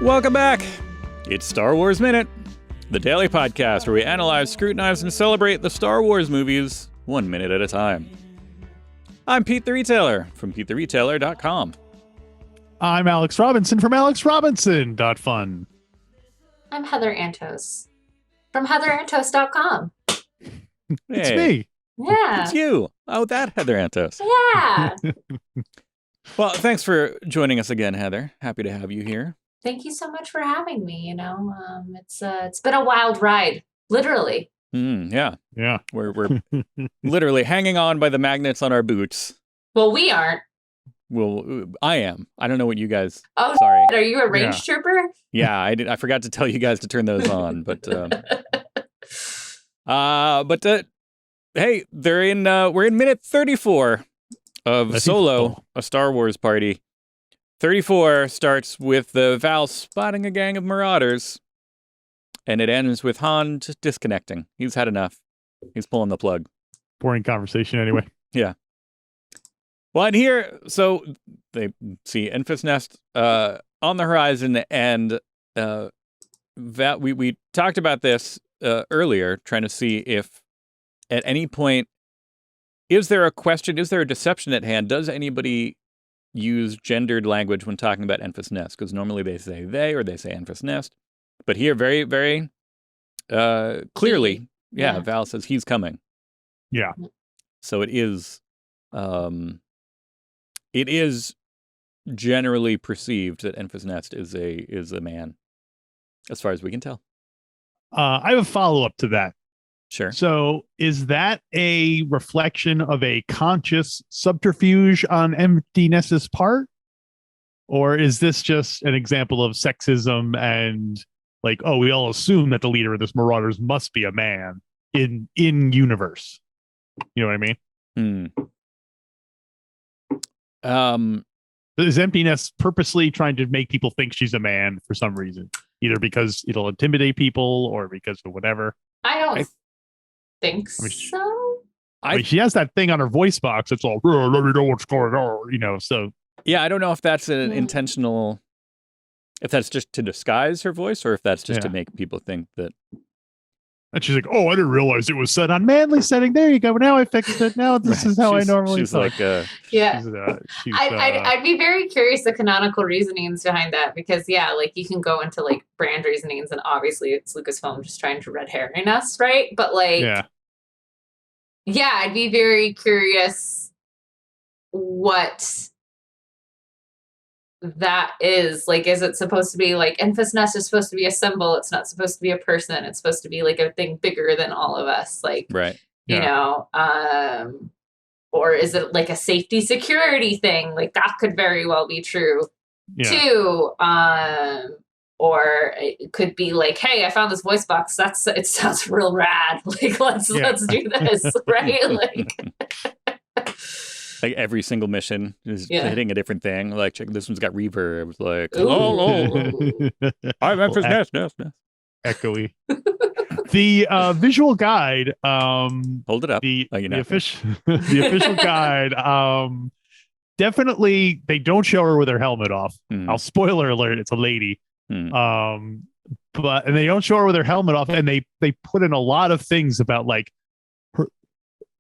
Welcome back. It's Star Wars Minute, the daily podcast where we analyze, scrutinize, and celebrate the Star Wars movies 1 minute at a time. I'm Pete the Retailer from PeteTheRetailer.com. I'm Alex Robinson from AlexRobinson.fun. I'm Heather Antos from HeatherAntos.com. It's me. Yeah. It's you. Oh, that Heather Antos. Yeah. Well, thanks for joining us again, Heather. Happy to have you here. Thank you so much for having me. It's been a wild ride, literally. Yeah. We're literally hanging on by the magnets on our boots. Well, we aren't. Well, I am. I don't know what you guys. Oh, sorry. Are you a range trooper? Yeah, I forgot to tell you guys to turn those on, but hey, we're in minute 34 of Solo, a Star Wars party. 34 starts with Val spotting a gang of marauders, and it ends with Han just disconnecting. He's had enough. He's pulling the plug. Boring conversation anyway. Yeah. Well, and here, so they see Enfys Nest on the horizon, and we talked about this earlier, trying to see if at any point, is there a deception at hand? Does anybody use gendered language when talking about Enfys Nest? Because normally they say they or they say Enfys Nest. But here, very, very clearly, Val says he's coming. Yeah. So it is generally perceived that Enfys Nest is a man, as far as we can tell. I have a follow-up to that. Sure. So is that a reflection of a conscious subterfuge on Empty Nest's part? Or is this just an example of sexism and like, oh, we all assume that the leader of this Marauders must be a man in universe? You know what I mean? Is Empty Nest purposely trying to make people think she's a man for some reason? Either because it'll intimidate people or because of whatever? I don't think so. I mean, she has that thing on her voice box. It's all, oh, let me know what's going on, so. Yeah, I don't know if that's an intentional, if that's just to disguise her voice or if that's just to make people think that. And she's like, oh, I didn't realize it was set on manly setting. There you go. Now I fixed it. Now this is how I normally talk. I'd be very curious the canonical reasonings behind that because, like you can go into like brand reasonings and obviously it's Lucasfilm just trying to red herring us, right? But like, I'd be very curious what that is. Like, is it supposed to be like Enfys Nest is supposed to be a symbol? It's not supposed to be a person. It's supposed to be like a thing bigger than all of us. Like, you know, or is it like a safety security thing? Like that could very well be true too. Or it could be like, hey, I found this voice box. It sounds real rad. Like, let's do this, right? Like every single mission is hitting a different thing. Like, check this one's got reverb. Like, I'm Enfys Nest. Echoey. The visual guide. Hold it up. The official guide. Definitely, they don't show her with her helmet off. I'll spoiler alert. It's a lady. And they don't show her with her helmet off, and they put in a lot of things about like her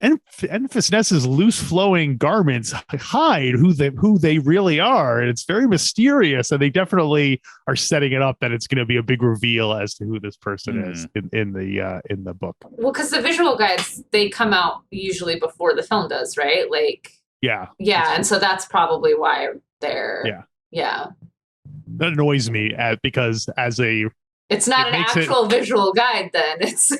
Enfys Nest's loose flowing garments hide who they really are, and it's very mysterious. And they definitely are setting it up that it's going to be a big reveal as to who this person is in the book. Well, because the visual guides they come out usually before the film does, right? Like and so that's probably why they're That annoys me because it's not an actual visual guide then. It's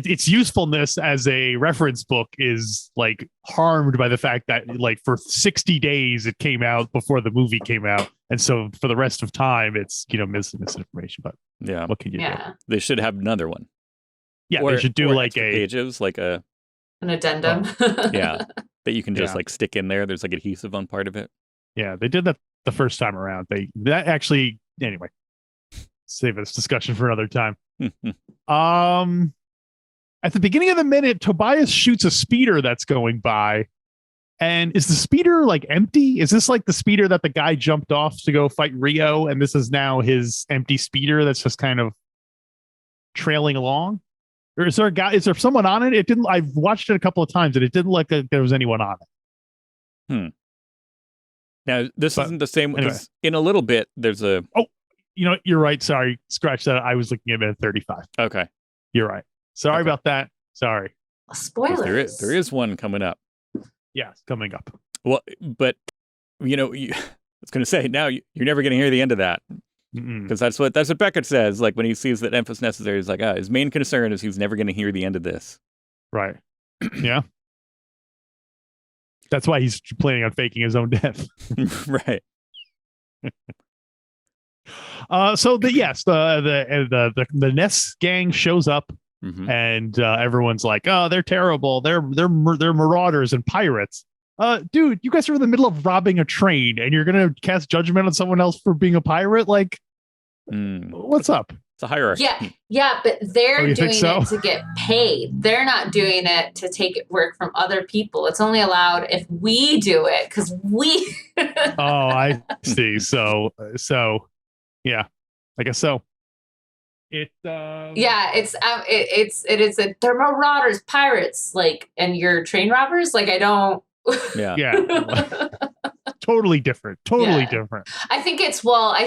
its usefulness as a reference book is like harmed by the fact that like for 60 days it came out before the movie came out. And so for the rest of time it's, misinformation. But what can you do? They should have another one. Yeah, they should do like pages, like an addendum. That you can just like stick in there. There's like adhesive on part of it. Yeah, they did that the first time around. Anyway. Save this discussion for another time. At the beginning of the minute, Tobias shoots a speeder that's going by, And is the speeder like empty? Is this like the speeder that the guy jumped off to go fight Rio, and this is now his empty speeder that's just kind of trailing along? Or is there a guy? Is there someone on it? It didn't. I've watched it a couple of times, and it didn't look like there was anyone on it. Now this isn't the same. Anyway. In a little bit, there's a. Oh, you're right. Sorry, scratch that. I was looking at minute 35. Okay, you're right. Sorry about that. Sorry. Spoilers. There is one coming up. Yeah, it's coming up. Well, but I was going to say now you're never going to hear the end of that because that's what Beckett says. Like when he sees that Enfys Nest is there, he's like, his main concern is he's never going to hear the end of this. Right. Yeah. That's why he's planning on faking his own death. Right. So the Nest gang shows up. And everyone's like, "Oh, they're terrible. They're marauders and pirates." Dude, you guys are in the middle of robbing a train, and you're gonna cast judgment on someone else for being a pirate? Like, what's up? It's a hierarchy. Yeah, but they're doing it to get paid. They're not doing it to take work from other people. It's only allowed if we do it because we. Oh, I see. So, yeah, I guess so. It is they're marauders, pirates, like, and you're train robbers. Like, I don't. Yeah. Totally different. Different. I think it's what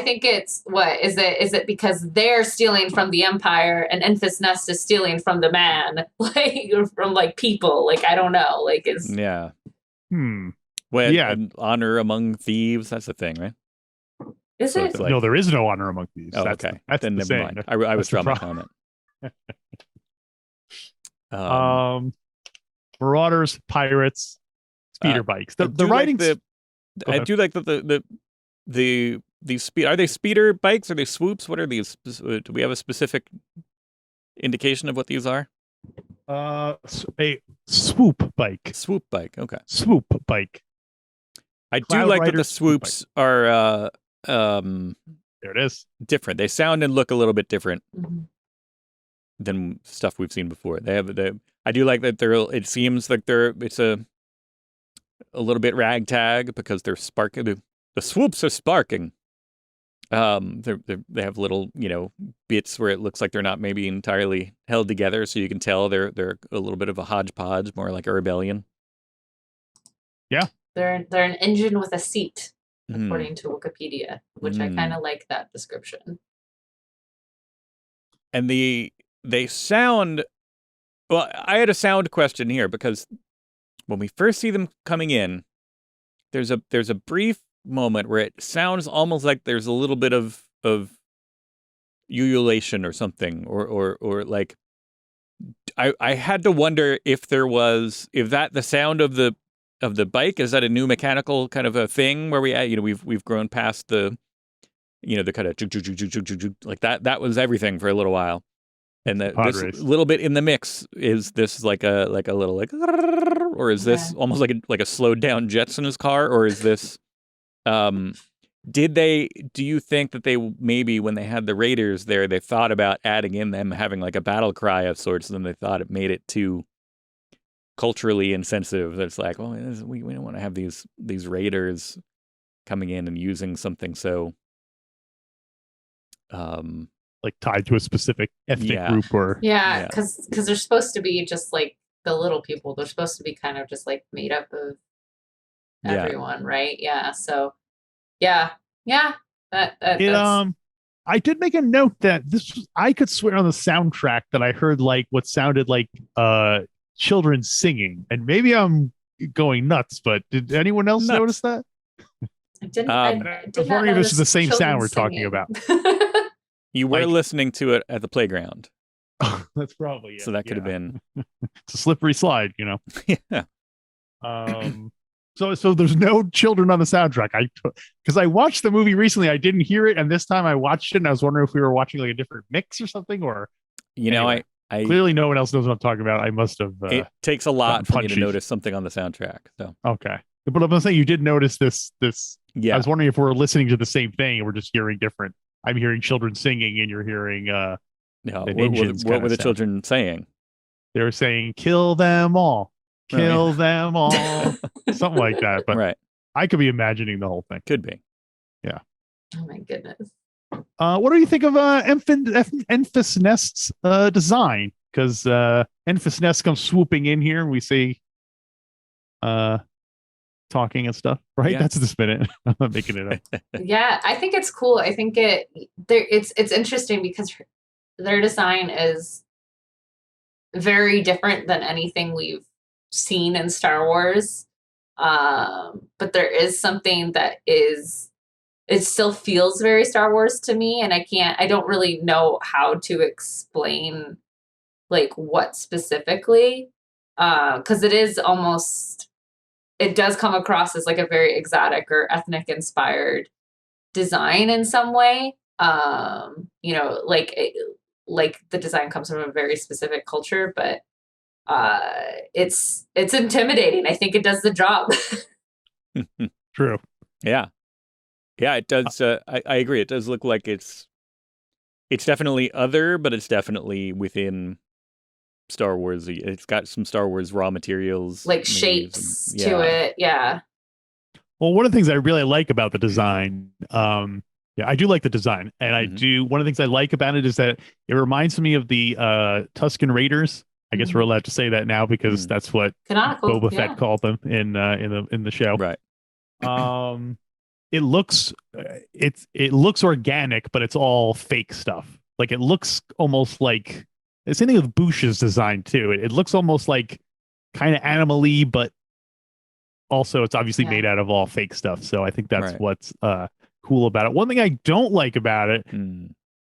is it? Is it because they're stealing from the Empire and Enfys Nest is stealing from the man, like from like people? Like, I don't know. Like, is honor among thieves. That's the thing, right? Is so it? Like, no, there is no honor among thieves. Oh, okay. That's then never mind. I was drawing my comment. Marauders, pirates, speeder bikes. The writing. I do like that these speed. Are they speeder bikes? Are they swoops? What are these? Do we have a specific indication of what these are? A swoop bike. Swoop bike. Okay. Swoop bike. I do like that the swoops are. There it is. Different. They sound and look a little bit different than stuff we've seen before. I do like that it seems like it's a little bit ragtag because they're sparking. The swoops are sparking. They have little, bits where it looks like they're not maybe entirely held together, so you can tell they're a little bit of a hodgepodge, more like a rebellion. Yeah. They're an engine with a seat. According to Wikipedia, which I kind of like that description. And they sound. Well, I had a sound question here because when we first see them coming in, there's a brief moment where it sounds almost like there's a little bit of ululation or something, or like I had to wonder if that the sound of the bike, is that a new mechanical kind of a thing where we've grown past the kind of like that was everything for a little while, and this little bit in the mix, is this like a little like, or is this almost like a slowed down Jetsons car, or is this do you think that they maybe when they had the Raiders there, they thought about adding in them having like a battle cry of sorts, and then they thought it made it too culturally insensitive? That's like, well, we don't want to have these Raiders coming in and using something so like tied to a specific ethnic group, or because they're supposed to be just like the little people. They're supposed to be kind of just like made up of everyone, right? Yeah. So I did make a note that I could swear on the soundtrack that I heard like what sounded like children singing, and maybe I'm going nuts, but did anyone else notice that? I didn't. I was wondering if this is the same sound we're talking about. You were listening to it at the playground. That's probably it. So that could have been. It's a slippery slide, Yeah. So there's no children on the soundtrack. Because I watched the movie recently, I didn't hear it, and this time I watched it, and I was wondering if we were watching like a different mix or something, or anyway. I clearly no one else knows what I'm talking about. I must have. It takes a lot for me to notice something on the soundtrack. So okay, but I'm saying you did notice this. Yeah, I was wondering if we're listening to the same thing and we're just hearing different. I'm hearing children singing, and you're hearing. No, what were the children saying? They were saying, "Kill them all." Kill them all. Something like that. But right. I could be imagining the whole thing. Could be. Yeah. Oh my goodness. What do you think of Enfys Nest's design? Because Enfys Nest comes swooping in here and we see talking and stuff, right? Yeah. That's the spin. I'm not making it up. Yeah, I think it's cool. I think it's interesting because their design is very different than anything we've seen in Star Wars. But there is something that it still feels very Star Wars to me, and I don't really know how to explain like what specifically, because it does come across as like a very exotic or ethnic inspired design in some way. Like the design comes from a very specific culture, but it's intimidating. I think it does the job. True. Yeah, it does. I agree. It does look like it's definitely other, but it's definitely within Star Wars. It's got some Star Wars raw materials, like shapes to it. Yeah. Well, one of the things I really like about the design, I do like the design, and one of the things I like about it is that it reminds me of the Tusken Raiders. I guess we're allowed to say that now because that's what Canonical, Boba Fett called them in the show. Right. It looks organic, but it's all fake stuff. Like it looks almost like the same thing with Bush's design too. It looks almost like kind of animal-y, but also it's obviously made out of all fake stuff. So I think that's what's cool about it. One thing I don't like about it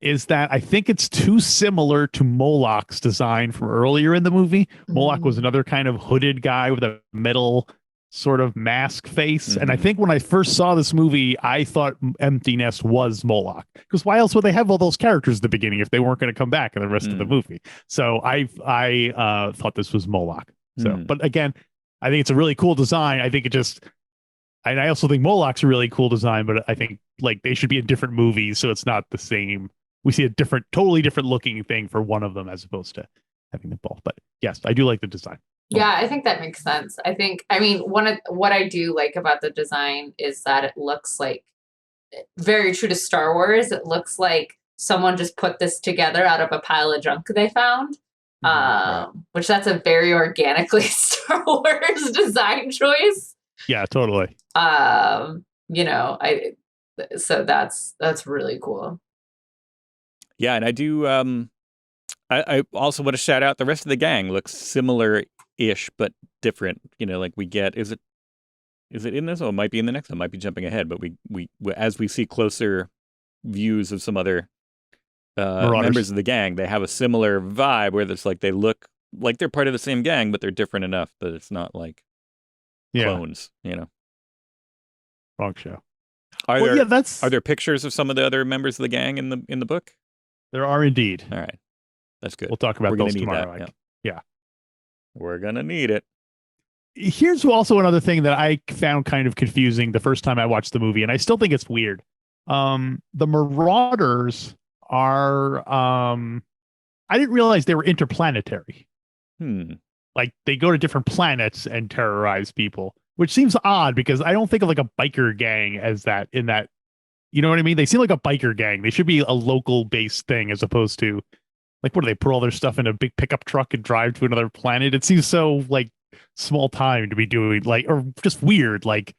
is that I think it's too similar to Moloch's design from earlier in the movie. Moloch was another kind of hooded guy with a metal sort of mask face. And I think when I first saw this movie, I thought Empty Nest was Moloch. Because why else would they have all those characters at the beginning if they weren't going to come back in the rest of the movie? So I thought this was Moloch. So, but again, I think it's a really cool design. I think and I also think Moloch's a really cool design, but I think like they should be in different movies. So it's not the same. We see a totally different looking thing for one of them as opposed to having them both. But yes, I do like the design. Yeah, I think that makes sense. What I do like about the design is that it looks like very true to Star Wars. It looks like someone just put this together out of a pile of junk they found, which that's a very organically Star Wars design choice. Yeah, totally. So that's really cool. Yeah, and I do. I also want to shout out the rest of the gang. Looks similar-ish, but different. Like we get. Is it in this? Oh, it might be in the next one. Might be jumping ahead, but we as we see closer views of some other members of the gang, they have a similar vibe where it's like they look like they're part of the same gang, but they're different enough that it's not like clones. Wrong show. Are there pictures of some of the other members of the gang in the book? There are indeed. All right. That's good. We'll talk about those tomorrow. Yeah. We're going to need it. Here's also another thing that I found kind of confusing the first time I watched the movie, and I still think it's weird. The Marauders are I didn't realize they were interplanetary. Like they go to different planets and terrorize people, which seems odd because I don't think of like a biker gang as that in that. You know what I mean? They seem like a biker gang. They should be a local based thing as opposed to like, what do they put all their stuff in a big pickup truck and drive to another planet? It seems so like small time to be doing like, or just weird. Like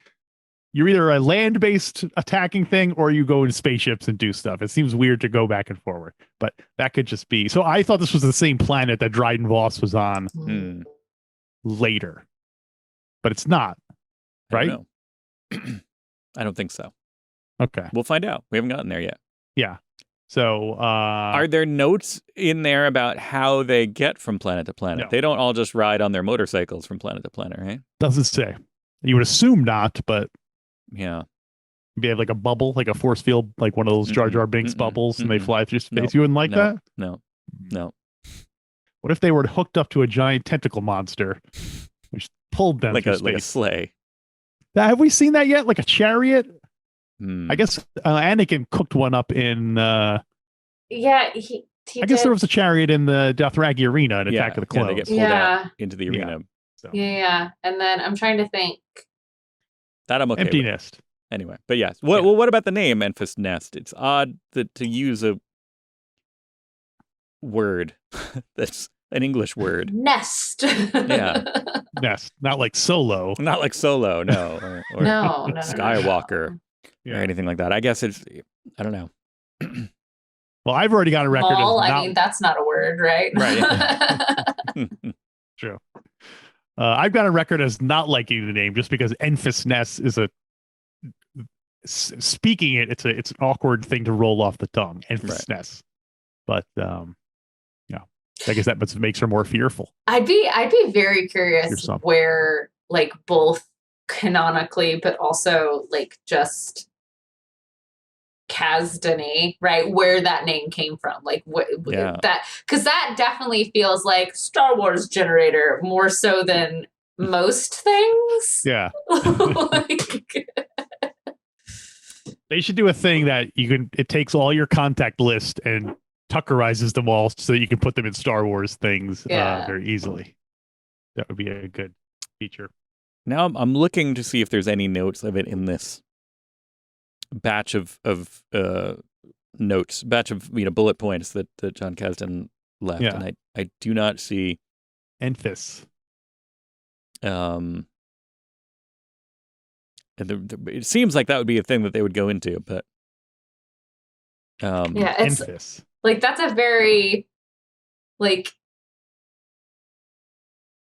you're either a land based attacking thing or you go in spaceships and do stuff. It seems weird to go back and forward, but that could just be. So I thought this was the same planet that Dryden Voss was on later, but it's not, right? I don't think so. Okay. We'll find out. We haven't gotten there yet. Yeah. So are there notes in there about how they get from planet to planet? No. They don't all just ride on their motorcycles from planet to planet, right? Doesn't say. You would assume not, but yeah. Maybe have like a bubble, like a force field, like one of those Jar Jar Binks bubbles, and they fly through space. You wouldn't like that? No. What if they were hooked up to a giant tentacle monster, which pulled them like through a space? Like a sleigh. Have we seen that yet? Like a chariot? I guess Anakin cooked one up in. I guess there was a chariot in the Dothraki arena in Attack of the Clones. They get pulled out into the arena. So. Yeah. And then I'm trying to think. That I'm okay Empty with. Nest. Anyway, but yes. Well, what about the name Enfys Nest? It's odd to use a word that's an English word. Nest. Yeah. Nest. Not like Solo. Not like Solo, no. Or no, Skywalker no. or anything like that. I guess it's, I don't know. Well, I've already got a record. I mean, that's not a word, right? Right. True. I've got a record as not liking the name just because Enfys Nest is speaking it's an awkward thing to roll off the tongue. Enfys Nest. But I guess that makes her more fearful. I'd be very curious where like both canonically, but also like just Kasdany, right? Where that name came from, like that, because that definitely feels like Star Wars generator more so than most things. Yeah. They should do a thing that it takes all your contact list and Tuckerizes them all so that you can put them in Star Wars things very easily. That would be a good feature. Now I'm looking to see if there's any notes of it in this batch of notes, bullet points that John Kasdan left, and I do not see Enfys. It seems like that would be a thing that they would go into, but it's Enfys. Like that's a very like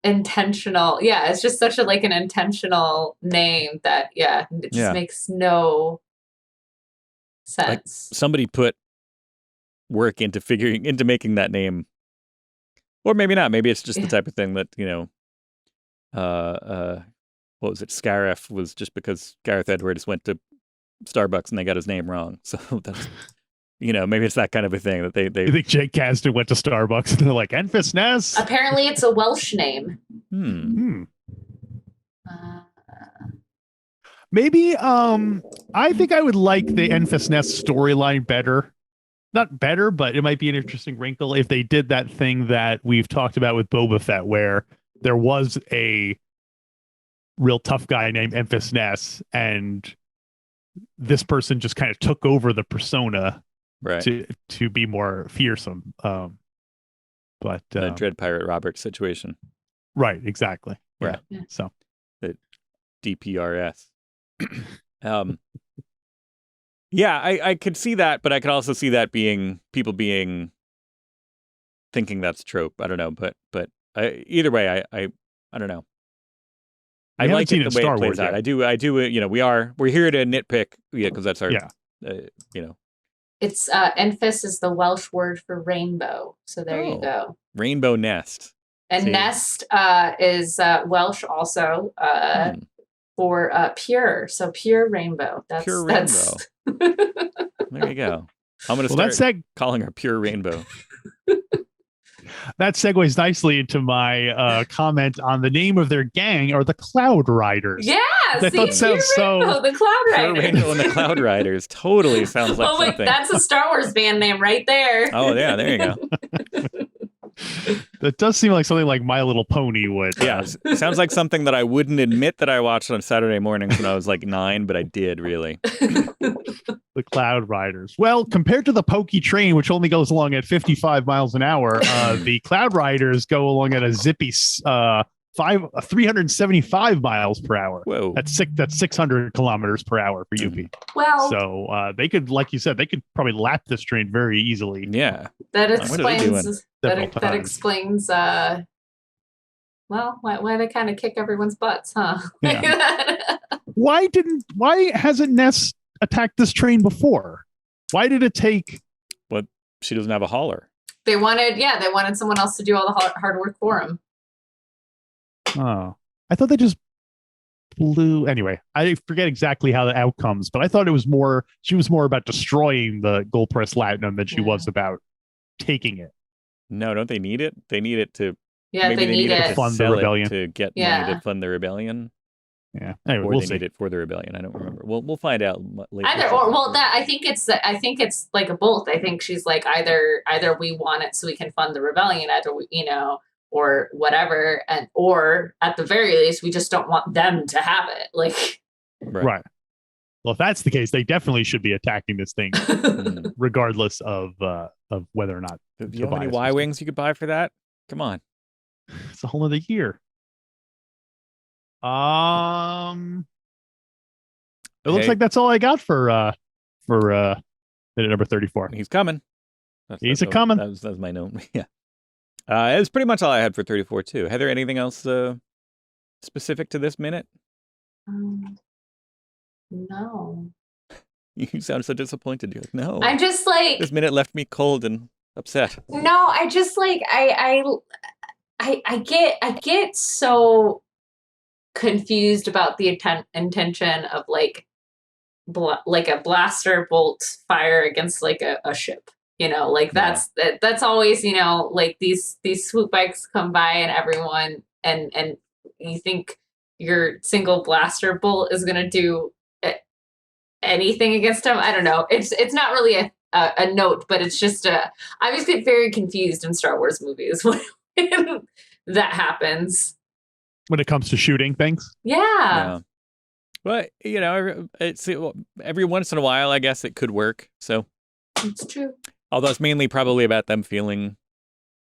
intentional. Yeah, it's just such an intentional name that it just makes no sense. Like somebody put work into making that name, or maybe not. Maybe it's just the type of thing that what was it? Scarif was just because Gareth Edwards went to Starbucks and they got his name wrong. So that's maybe it's that kind of a thing that they. I think Jake Kasdan went to Starbucks and they're like Enfys Nest. Apparently, it's a Welsh name. Maybe I think I would like the Enfys Nest storyline better. Not better, but it might be an interesting wrinkle if they did that thing that we've talked about with Boba Fett, where there was a real tough guy named Enfys Nest, and this person just kind of took over the persona to be more fearsome. But the Dread Pirate Robert situation. Right, exactly. Right. Yeah. So the DPRS. I could see that, but I could also see that being people thinking that's trope. I don't know, but either way, I don't know. I like it the way it plays out. I do. We're here to nitpick, because that's our. It's Enfys is the Welsh word for rainbow. So there you go. Rainbow Nest. And Nest is Welsh also for pure. So pure rainbow. That's pure rainbow. There you go. I'm going to start calling her Pure Rainbow. That segues nicely into my comment on the name of their gang, or the Cloud Riders. Yeah, that sounds so. The Cloud Riders. Pure Rainbow and the Cloud Riders totally sounds like something. That's a Star Wars band name right there. Oh yeah, there you go. That does seem like something like My Little Pony would. Yeah, it sounds like something that I wouldn't admit that I watched on Saturday mornings when I was like 9, but I did really. The Cloud Riders. Well, compared to the Pokey train, which only goes along at 55 miles an hour, the Cloud Riders go along at a zippy 375 miles per hour. Whoa. That's 600 kilometers per hour for UP. Well, so they could, like you said, they could probably lap this train very easily. Yeah. That explains. That explains. Why they kind of kick everyone's butts, huh? Yeah. Why hasn't Ness attacked this train before? Why did it take? What? She doesn't have a hauler. They wanted someone else to do all the hard work for him. Oh, I thought they just blew. Anyway, I forget exactly how the outcomes, but I thought she was more about destroying the Gold Press Latinum than she was about taking it. No, don't they need it? They need it to. Yeah, maybe they need it to fund the rebellion, to get money to fund the rebellion. Yeah, anyway, or they need it for the rebellion. I don't remember. We'll find out later. I think it's like a both. I think she's like either we want it so we can fund the rebellion, or whatever, or at the very least, we just don't want them to have it. Like, right. Well, if that's the case, they definitely should be attacking this thing, regardless of whether or not. Do you know how many Y-wings you could buy for that? Come on, it's a whole other year. It looks like that's all I got for minute number 34. He's coming. He's coming. That was my note. Yeah. It's pretty much all I had for 34 too. Heather, anything else specific to this minute? No. You sound so disappointed. You're like, no. I'm just like, this minute left me cold and upset. No, I just like I get so confused about the intention of like a blaster bolt fire against like a ship. You know, like that's always, you know, like these swoop bikes come by and everyone and you think your single blaster bolt is going to do anything against them. I don't know. It's not really a note, but it's just I always get very confused in Star Wars movies when that happens. When it comes to shooting things? Yeah. But, you know, every once in a while, I guess it could work. So it's true. Although it's mainly probably about them feeling,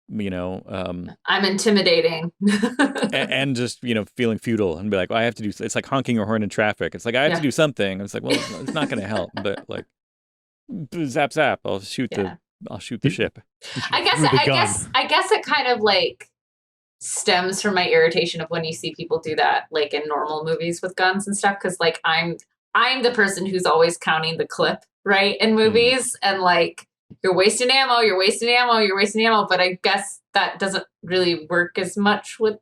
you know, I'm intimidating. and just, you know, feeling futile and be like, well, I have to do, it's like honking your horn in traffic. It's like, I have to do something. It's like, well, it's not going to help, but like, zap, zap, I'll shoot the ship. I guess it kind of like stems from my irritation of when you see people do that, like in normal movies with guns and stuff. Cause like, I'm the person who's always counting the clip, right? In movies and like, you're wasting ammo, but I guess that doesn't really work as much with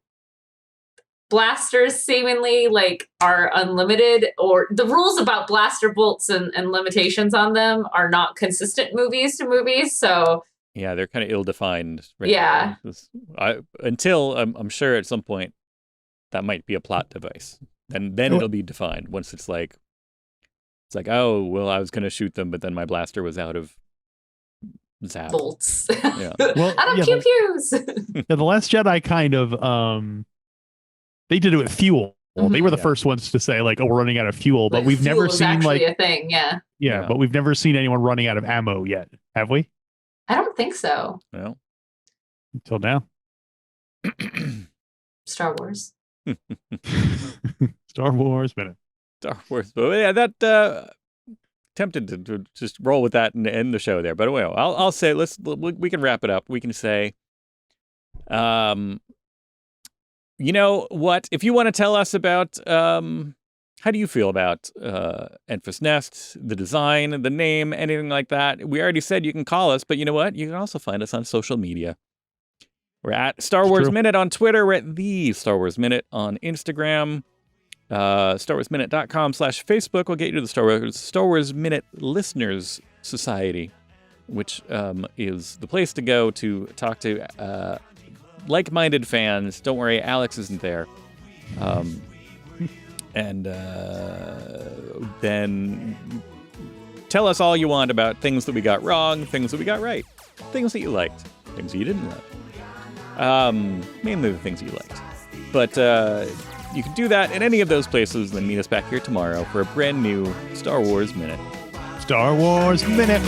blasters seemingly like are unlimited, or the rules about blaster bolts and limitations on them are not consistent movies to movies. So yeah, they're kind of ill-defined. Right? Yeah. Until I'm sure at some point that might be a plot device. And then it'll be defined once it's like, oh, well, I was going to shoot them, but then my blaster was out of zap. Bolts. Yeah. Well, out of pew-pews. The Last Jedi kind of, they did it with fuel. They were the first ones to say like, oh, we're running out of fuel, but we've never seen like a thing. Yeah, but we've never seen anyone running out of ammo yet, have we? I don't think so. Well, until now. Star Wars. Star Wars minute. Star Wars. But yeah, that tempted to just roll with that and end the show there. But well, I'll say we can wrap it up. We can say, you know what? If you want to tell us about how do you feel about Enfys Nest, the design, the name, anything like that? We already said you can call us, but you know what? You can also find us on social media. We're at Star Wars Minute on Twitter. We're at the Star Wars Minute on Instagram. StarWarsMinute.com/Facebook will get you to the Star Wars Minute Listeners Society, which is the place to go to talk to like-minded fans. Don't worry, Alex isn't there. And then tell us all you want about things that we got wrong, things that we got right, things that you liked, things that you didn't like. Mainly the things you liked. But you can do that in any of those places, then meet us back here tomorrow for a brand new Star Wars Minute. Star Wars Minute.